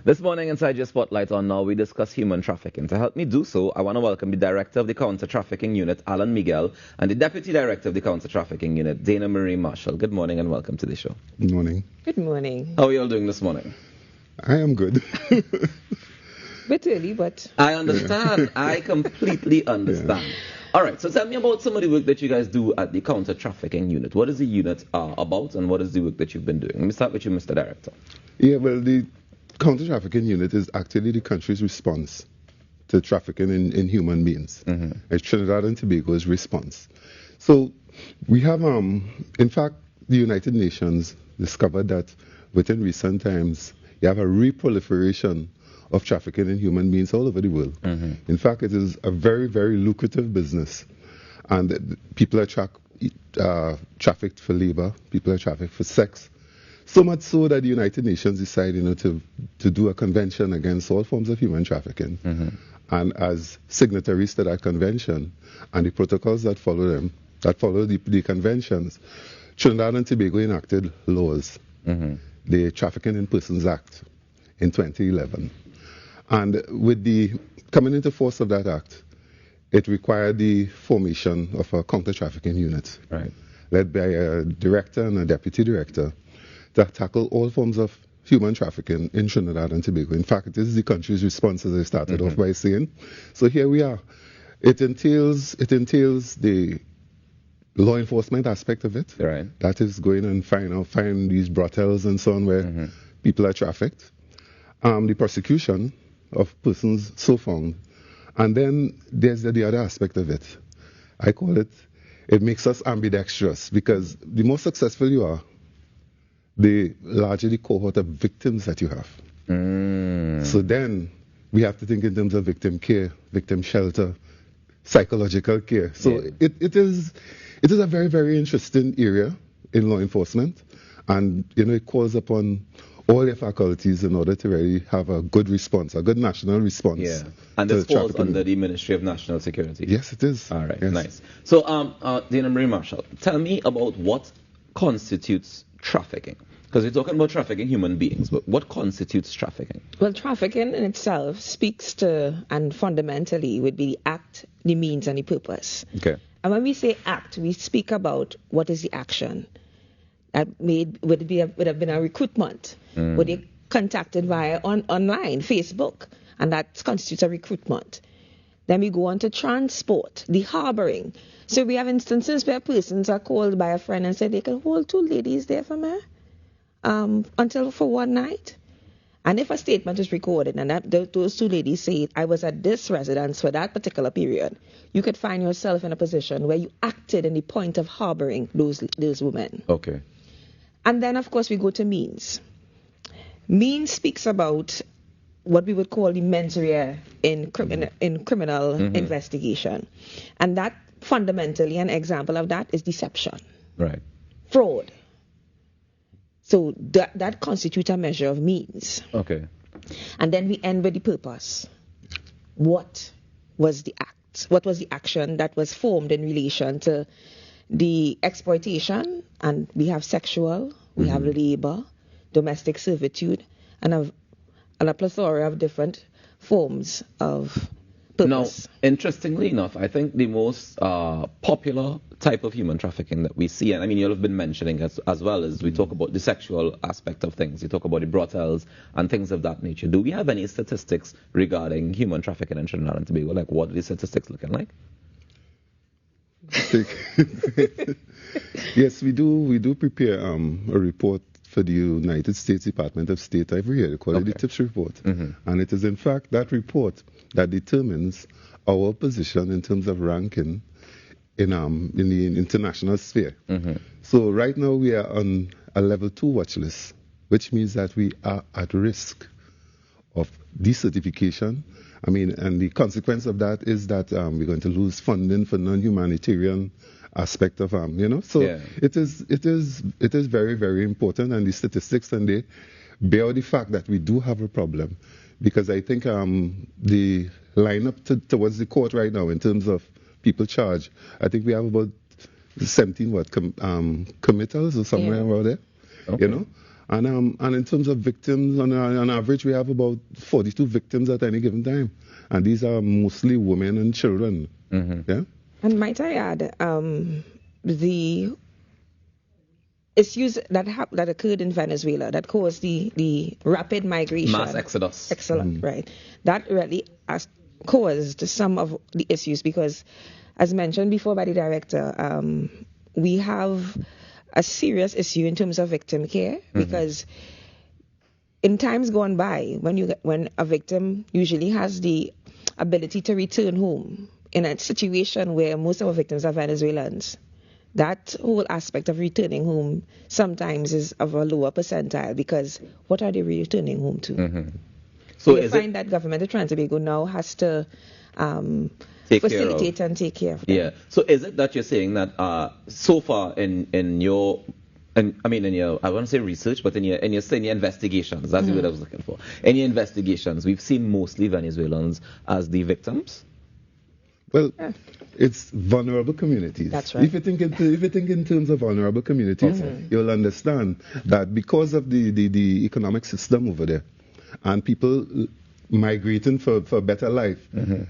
This morning inside your Spotlight on Now, we discuss human trafficking. To help me do so, I want to welcome the Director of the Counter-Trafficking Unit, Alan Miguel, and the Deputy Director of the Counter-Trafficking Unit, Dana Marie Marshall. Good morning and welcome to the show. Good morning. Good morning. How are you all doing this morning? I am good. Bit early, but... I understand. I completely understand. Yeah. All right, so tell me about some of the work that you guys do at the Counter-Trafficking Unit. What is the unit about, and what is the work that you've been doing? Let me start with you, Mr. Director. Yeah, well, the Counter-Trafficking Unit is actually the country's response to trafficking in human beings. Mm-hmm. It's Trinidad and Tobago's response. So we have, in fact, the United Nations discovered that within recent times, you have a reproliferation of trafficking in human beings all over the world. Mm-hmm. In fact, it is a very, very lucrative business. And people are trafficked for labor, people are trafficked for sex. So much so that the United Nations decided, to do a convention against all forms of human trafficking. Mm-hmm. And as signatories to that convention and the protocols that follow them, that follow the conventions, Trinidad and Tobago enacted laws, mm-hmm. the Trafficking in Persons Act in 2011. And with the coming into force of that act, it required the formation of a counter-trafficking unit, right, led by a director and a deputy director, to tackle all forms of human trafficking in Trinidad and Tobago. In fact, it is the country's response, as I started off by saying. So here we are. It entails the law enforcement aspect of it. Right. That is going and find these brothels and so on where mm-hmm. people are trafficked. The prosecution of persons so found. And then there's the other aspect of it. I call it makes us ambidextrous, because the more successful you are, the larger the cohort of victims that you have. Mm. So then we have to think in terms of victim care, victim shelter, psychological care. So yeah. it is a very, very interesting area in law enforcement, and it calls upon all their faculties in order to really have a good response, a good national response. Yeah, and this falls under the Ministry of National Security. Yes, it is. All right, yes. Nice. So, Dana Marie Marshall, tell me about what constitutes trafficking. Because we're talking about trafficking human beings, but what constitutes trafficking? Well, trafficking in itself speaks to, and fundamentally, would be the act, the means, and the purpose. Okay. And when we say act, we speak about what is the action. That would have been a recruitment. Mm. Would they contacted via online, Facebook, and that constitutes a recruitment. Then we go on to transport, the harboring. So we have instances where persons are called by a friend and say they can hold two ladies there for me for one night. And if a statement is recorded and those two ladies say, I was at this residence for that particular period, you could find yourself in a position where you acted in the point of harboring those women. Okay. And then, of course, we go to means. Means speaks about what we would call the mens rea in criminal mm-hmm. investigation. And that, fundamentally, an example of that is deception. Right. Fraud. So that constitutes a measure of means. Okay. And then we end with the purpose. What was the act? What was the action that was formed in relation to the exploitation? And we have sexual, we mm-hmm. have labor, domestic servitude, and a plethora of different forms of purpose. Now, interestingly enough, I think the most popular type of human trafficking that we see, and I mean, you'll have been mentioning as well as we talk about the sexual aspect of things, you talk about the brothels and things of that nature. Do we have any statistics regarding human trafficking in Trinidad and Tobago? Like, what are the statistics looking like? Yes, we do prepare a report for the United States Department of State every year. They call it the TIPS report. Mm-hmm. And it is, in fact, that report that determines our position in terms of ranking in the international sphere. Mm-hmm. So right now we are on a level 2 watch list, which means that we are at risk of decertification. I mean, and the consequence of that is that we're going to lose funding for non-humanitarian aspect of So yeah. It is very, very important, and the statistics and they bear the fact that we do have a problem, because I think the lineup towards the court right now in terms of people charged, I think we have about 17 committals or somewhere around there, okay. And in terms of victims, on average, we have about 42 victims at any given time. And these are mostly women and children. Yeah? And might I add, the issues that occurred in Venezuela that caused the rapid migration. Mass exodus. Excellent, right. That really caused some of the issues because, as mentioned before by the director, we have a serious issue in terms of victim care because in times gone by, when a victim usually has the ability to return home in a situation where most of our victims are Venezuelans, that whole aspect of returning home sometimes is of a lower percentile because what are they returning home to? So you find that government of Trinidad and Tobago now has to facilitate and take care of them. Yeah. So is it that you're saying that so far in your I want to say research, but in your investigations, that's the word I was looking for. In your investigations, we've seen mostly Venezuelans as the victims. Well, it's vulnerable communities. That's right. If you think in terms of vulnerable communities, you'll understand that because of the economic system over there, and people migrating for better life,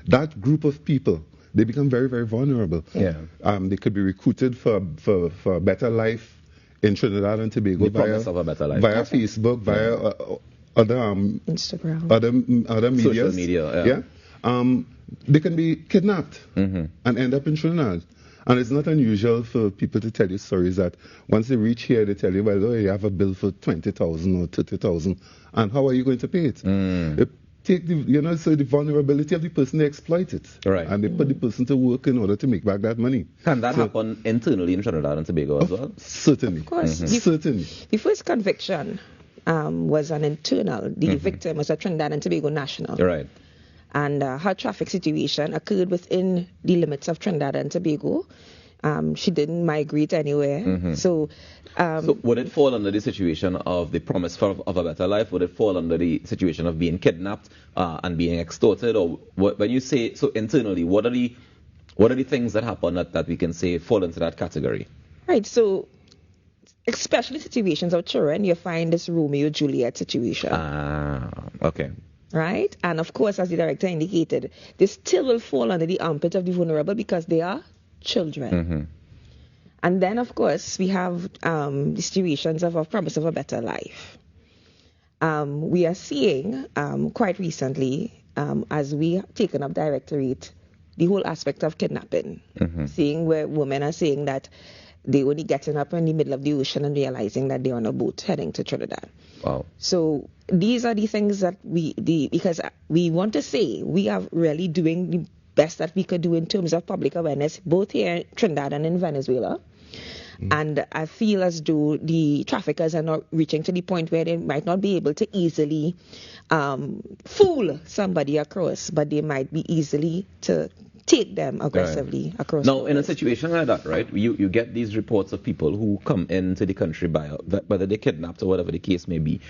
that group of people, they become very, very vulnerable. Yeah. They could be recruited for a better life in Trinidad and Tobago via Facebook, via other Instagram, other medias. Social media. Yeah. They can be kidnapped and end up in Trinidad. And it's not unusual for people to tell you stories that once they reach here, they tell you, well, you have a bill for 20,000 or 30,000, and how are you going to pay it? They take so the vulnerability of the person, they exploit it. Right. And they put the person to work in order to make back that money. Can that happen internally in Trinidad and Tobago as well? Certainly. Of course. Certainly. The first conviction was an internal. The victim was a Trinidad and Tobago national. Right. And her traffic situation occurred within the limits of Trinidad and Tobago. She didn't migrate anywhere. So would it fall under the situation of the promise of a better life? Would it fall under the situation of being kidnapped and being extorted? Or when you say so internally, what are the things that happen that we can say fall into that category? Right. So especially situations of children, you find this Romeo-Juliet situation. Okay. Right? And of course, as the director indicated, they still will fall under the armpit of the vulnerable because they are children. And then, of course, we have the situations of a promise of a better life. We are seeing quite recently, as we have taken up Directorate, the whole aspect of kidnapping. Seeing where women are saying that they only getting up in the middle of the ocean and realizing that they're on a boat heading to Trinidad. Wow. So these are the things that because we want to say we are really doing the best that we could do in terms of public awareness, both here in Trinidad and in Venezuela. And I feel as though the traffickers are not reaching to the point where they might not be able to easily fool somebody across, but they might be easily to take them aggressively across. Now, in a situation like that, right, you get these reports of people who come into the country by whether they're kidnapped or whatever the case may be.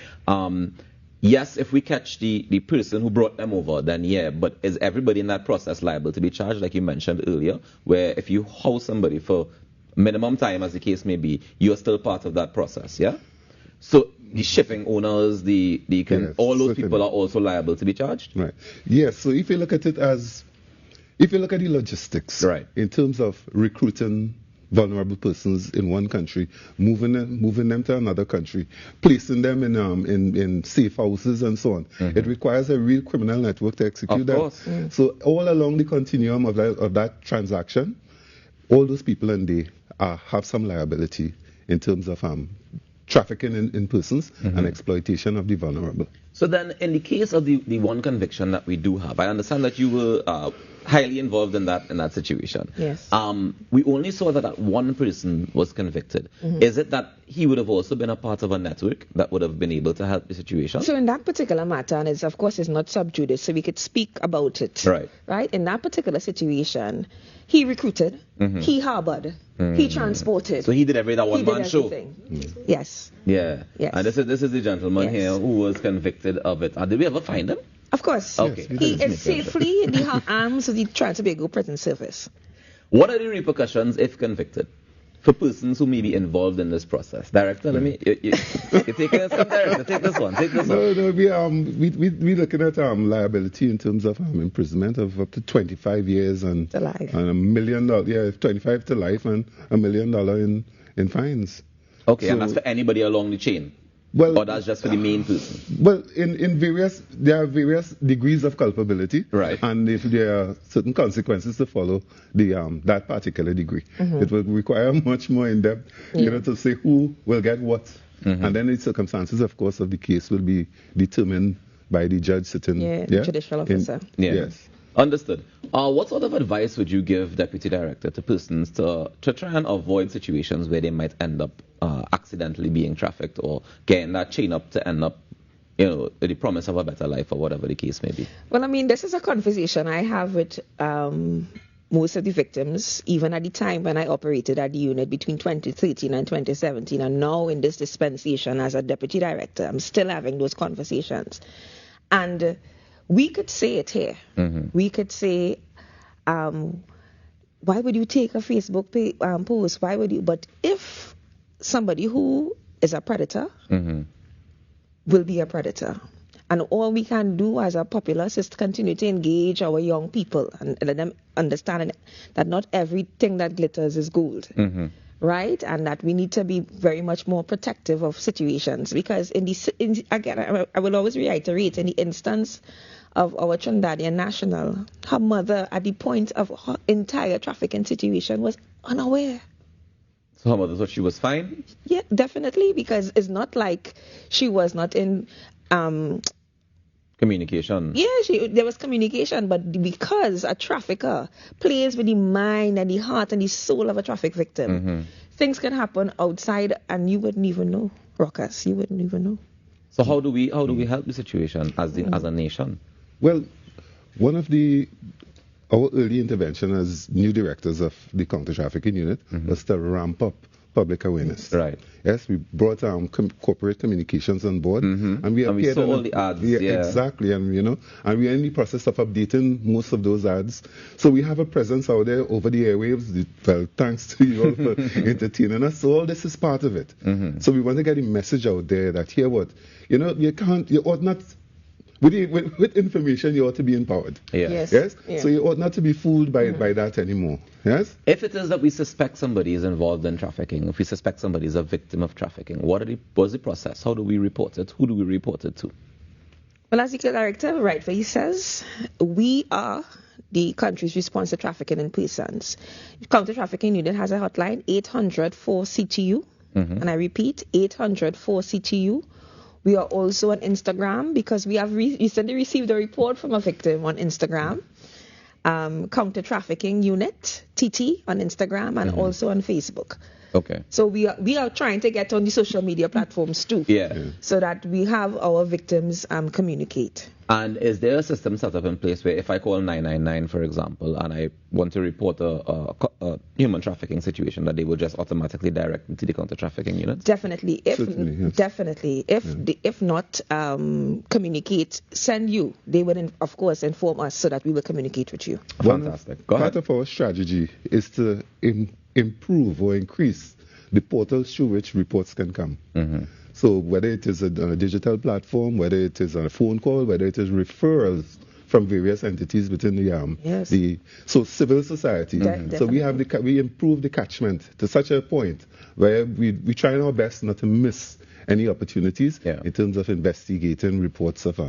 Yes, if we catch the person who brought them over, then yeah, but is everybody in that process liable to be charged, like you mentioned earlier, where if you house somebody for minimum time, as the case may be, you're still part of that process, yeah? So the shipping owners, all those people are also liable to be charged? Right. Yes, so if you look at it if you look at the logistics, right, in terms of recruiting vulnerable persons in one country, moving them to another country, placing them in safe houses and so on, it requires a real criminal network to execute that. Of course. So all along the continuum of that transaction, all those people have some liability in terms of trafficking in persons and exploitation of the vulnerable. So then, in the case of the one conviction that we do have, I understand that you were highly involved in that situation. Yes. We only saw that one person was convicted. Is it that he would have also been a part of a network that would have been able to help the situation? So in that particular matter, and it's, of course, it's not sub judice, so we could speak about it. Right. Right? In that particular situation, he recruited, he harbored, he transported. So he did that one-man show. Yes. Yeah. Yes. And this is the gentleman here who was convicted of it. Did we ever find him? Of course. Okay. He is safely in the arms of the Trinidad and Tobago Prison Service. What are the repercussions if convicted? for persons who may be involved in this process? Director, let me, you take this one, Director, take this one. No, we looking at liability in terms of imprisonment of up to 25 years and $1 million, 25 to life and $1 million in fines. Okay, so, and that's for anybody along the chain? Well, or that's just for the main person? Well, there are various degrees of culpability, right? And if there are certain consequences to follow that particular degree, it will require much more in-depth, to say who will get what, and then the circumstances, of course, of the case will be determined by the judge sitting, judicial officer. Yes. Understood. What sort of advice would you give, Deputy Director, to persons to try and avoid situations where they might end up accidentally being trafficked or getting that chain up to end up, the promise of a better life or whatever the case may be? Well, I mean, this is a conversation I have with most of the victims, even at the time when I operated at the unit between 2013 and 2017, and now in this dispensation as a Deputy Director, I'm still having those conversations. And we could say it here. We could say, why would you take a Facebook post? Why would you? But if somebody who is a predator will be a predator, and all we can do as a populace is to continue to engage our young people and let them understand that not everything that glitters is gold. Right, and that we need to be very much more protective of situations, because again, I will always reiterate, in the instance of our Trinidadian national, her mother at the point of her entire trafficking situation was unaware. So her mother thought she was fine? Yeah, definitely, because it's not like she was not in communication. Yeah, there was communication, but because a trafficker plays with the mind and the heart and the soul of a traffic victim, things can happen outside and you wouldn't even know, Ruckus. You wouldn't even know. So how do we help the situation as a nation? Well, one of our early intervention as new directors of the counter-trafficking unit was to ramp up public awareness. Right. Yes, we brought corporate communications on board, and we saw all the ads. Exactly, and and we are in the process of updating most of those ads. So we have a presence out there over the airwaves. Well, thanks to you all for entertaining us. So all this is part of it. So we want to get a message out there that you ought not. With information, you ought to be empowered. Yes. Yeah. So you ought not to be fooled by that anymore. Yes. If it is that we suspect somebody is involved in trafficking, if we suspect somebody is a victim of trafficking, what's the process? How do we report it? Who do we report it to? Well, as the director rightfully says, we are the country's response to trafficking in persons. Counter-trafficking unit has a hotline, 800-4CTU, and I repeat, 800-4CTU. We are also on Instagram, because we have recently received a report from a victim on Instagram. Counter Trafficking Unit, TT, on Instagram, and also on Facebook. Okay. So we are trying to get on the social media platforms too. So that we have our victims communicate. And is there a system set up in place where if I call 999, for example, and I want to report a human trafficking situation, that they will just automatically direct me to the counter-trafficking unit? Definitely. If not, communicate, send you. They will, of course, inform us so that we will communicate with you. Fantastic. Go ahead. Part of our strategy is to improve or increase the portals through which reports can come. So whether it is a digital platform, whether it is a phone call, whether it is referrals from various entities within the civil society. So we improve the catchment to such a point where we try our best not to miss any opportunities in terms of investigating reports of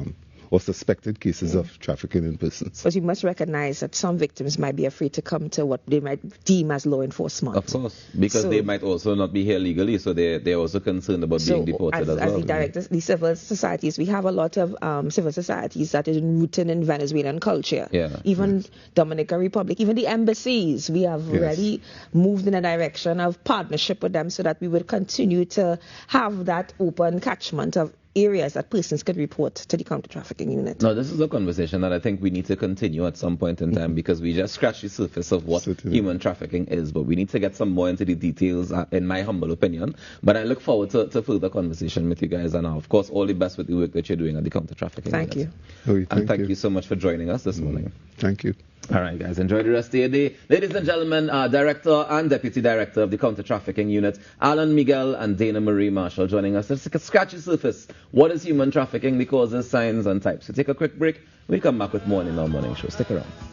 or suspected cases of trafficking in persons. But you must recognize that some victims might be afraid to come to what they might deem as law enforcement. Of course, because they might also not be here legally, so they're also concerned about being deported as well. As the directors, the civil societies, we have a lot of civil societies that is rooted in Venezuelan culture. Even Dominican Republic, even the embassies, we have already moved in a direction of partnership with them so that we will continue to have that open catchment of areas that persons could report to the counter-trafficking unit. Now, this is a conversation that I think we need to continue at some point in time, because we just scratched the surface of what human trafficking is, but we need to get some more into the details, in my humble opinion. But I look forward to further conversation with you guys, and of course, all the best with the work that you're doing at the counter-trafficking unit. Thank you. And thank you so much for joining us this morning. Thank you. All right, guys, enjoy the rest of your day. Ladies and gentlemen, Director and Deputy Director of the Counter Trafficking Unit, Alan Miguel and Dana Marie Marshall joining us. Let's scratch the surface. What is human trafficking, the causes, signs, and types? So take a quick break. We'll come back with more in our morning show. Stick around.